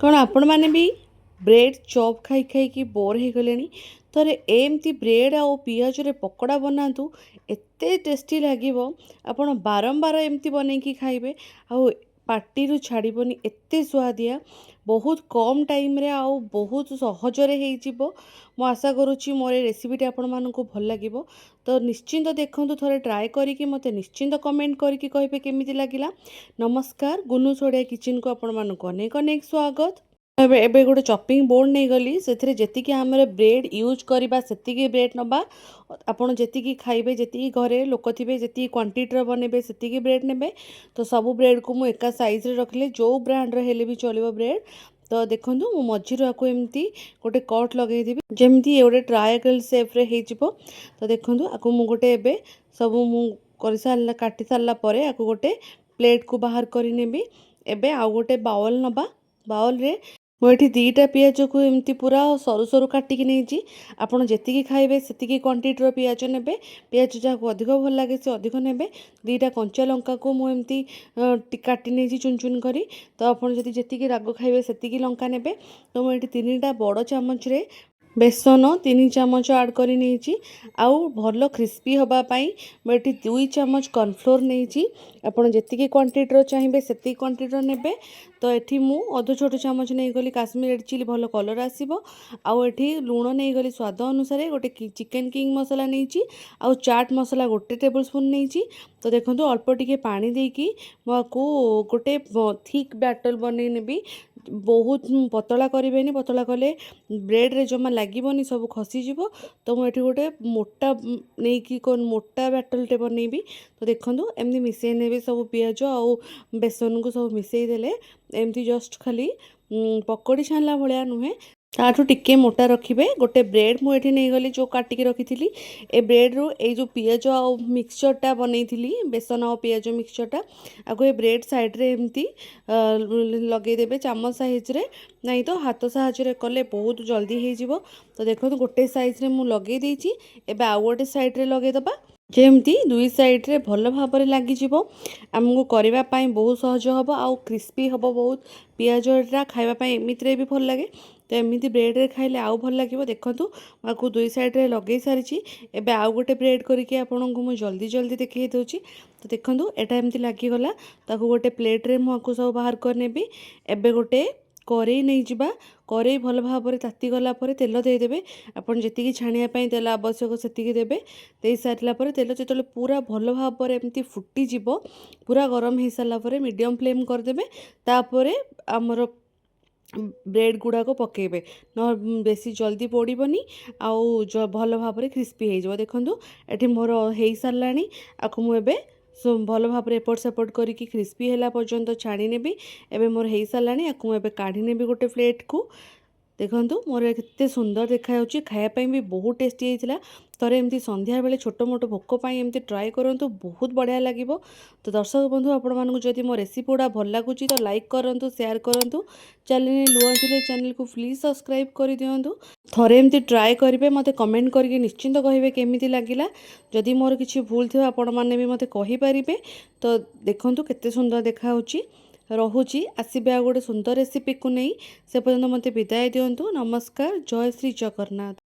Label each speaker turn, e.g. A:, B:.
A: कौन आपण मैंने भी ब्रेड चॉप खाई खाई कि बोर हो गले थरे एमती ब्रेड आउ पिज रे पकोड़ा बनातु एते टेस्टी लगे आपण बारंबार एमती बनैकी खाइबे आउ पार्टी छाड़बनी एते स्वादिया बहुत कम टाइम रे आउ बहुत सहजरे हो मु आशा करुच्ची मोर रेसिपीटी आपण मानक भल लगे तो निश्चिंत देखु थोड़े ट्राए करी मत निश्चिंत कमेंट करके कहे केमी लगिला। नमस्कार गुनु सोड़िया किचन को आपण मानक अनेक अनेक स्वागत। एबे गोटे चॉपिंग बोर्ड नहीं गली से जी आम ब्रेड यूज करवा से ब्रेड नवा आपड़ जी खाइबे जी घरे लोक थे जी क्वांटिटी बनइबे से ब्रेड ने तो सब ब्रेड को मुझे एका साइज रखिले जो ब्रांड हेले भी चलो ब्रेड। तो देखो मु मझीर आपको एमती गोटे कट लगेदेवी जमी गोटे ट्रायंगल सेप्रे हो। तो देखो आपको मुझे गोटे एबे सब मुझे काटी सारापर आपको गोटे प्लेट को बाहर करनेबी। एबे आउ गोटे बाउल नवा बाउल रे मुझे दीटा पिज को एमती पूरा सरू सरू काटिकी नहीं आपड़ जी खाइबे से क्वांटिटी पिज ने पिज जहाँ को अधिक भल लगे से अधिक ने दीटा कंचा लंका को मुझे काटी नहीं चुन चुन करी। तो आपड़ जी राग खाइबे से लंका ने तो मुझे 3टा बड़ चामच रे बेसन 3 चामच आड कर आउ भल क्रिस्पी होगापाई मुझे 2 चामच कॉर्नफ्लोर नहीं आपड़ जी क्वांटिटी चाहिए से क्वांटिटी ने। तो ये मु अध छोट चामच नहीं गली काश्मीर रेड चिली भल कलर आसो आउ एठी लुण नहीं गली स्वाद अनुसार गोटे चिकेन किंग मसला नहीं आउ चाट मसला गोटे टेबल स्पून नहीं। तो देखो अल्प टिके पानी देकी मुझको गोटे थिक बैटल बनई नेबी बहुत पतला करें पतला कले ब्रेड रे जमा लगभग सब खसीज। तो मुझे गोटे मोटा नहीं कि मोटा बैटलटे बनईबी। तो देखो एमती मिसई ने सब पिज आउ बेसन को सब मिसई देले एमती जस्ट खाली पकोड़ी छाणला भाया नुहे ताठू टिके मोटा रखिए। गोटे ब्रेड मुझे नहीं गली जो काटिकी रखी थी ए ब्रेड रू ए जो पिज आ मिक्सचरटा बनई बेसन आ पिज मिक्सचरटा आगे ये ब्रेड साइड्रे एमती लगेदेवे चामच साइज रे नहीं तो हाथ साहाଯ୍ୟରେ कले बहुत जल्दी हो। तो देखो गोटे साइज रे मु लगे देछि एबे आ गोटे साइड रे लगेदबा जमती दुई साइड्रे भल भाव लगिज आमको करने बहुत सहज हम आउ क्रिस्पी हम बहुत पिजटा खावाई एमती भी भल लगे। तो एमती ब्रेड रे खाइले आउ भल लगे। देखो आपको दुई साइड्रे लगे सारी एबे आउ गोटे ब्रेड करके आपन को मुझे जल्दी जल्दी देखी दूसरी। तो देखो यहाँ एमती लगिगला ताको गोटे प्लेट्रे मुझे सब बाहर करनेबी। एबे गोटे करेई नहीं जावा करेई भल भाव तातीगला तेल देदेवे आपन जी छाणियापाई तेल आवश्यक से देवे दे सारापर तेल जो पूरा भल भाव एमती फुटीज पूरा गरम हो सारापर मीडियम फ्लेम करदे तापर आमर ब्रेड गुड़ाक पकेबे न बेसी जल्दी पोड़बनी आउ भल भाव क्रिस्पी हो। देखो ये मोर हो सारा आपको मुझे भल भाव एपट सेपट करके क्रिस्पी है पर्यंत छाणी नेबी। एबे मोर हो सारा आपको मुझे काढ़ी नेबी गोटे प्लेट को। देखो मोर केते सुंदर देखा खायापाई भी बहुत टेस्टी होता। थोड़े एमती संध्या बेले छोट मोट भोक एमती ट्राए करूँ बहुत बढ़िया लगे। तो दर्शक बंधु आपण मानक जदि मो रेसिपी गुड़ा भल लगुच तो लाइक करूँ शेयर करूँ चैनल नुआ थे चैनल को प्लीज सब्सक्राइब कर दिंतु। थोड़े एमती ट्राए करेंगे मत कमेंट करके निश्चिंत कहे केमी लगिला जदि मोर किसी भूल थी आपण मैंने भी मत कहींपारे। तो देखो केते सुंदर देखा रहुची आसबे आ गोटे सुंदर रेसिपी को नहीं से पर्यंत मत विदाय दिंतु। नमस्कार जय श्री जगन्नाथ।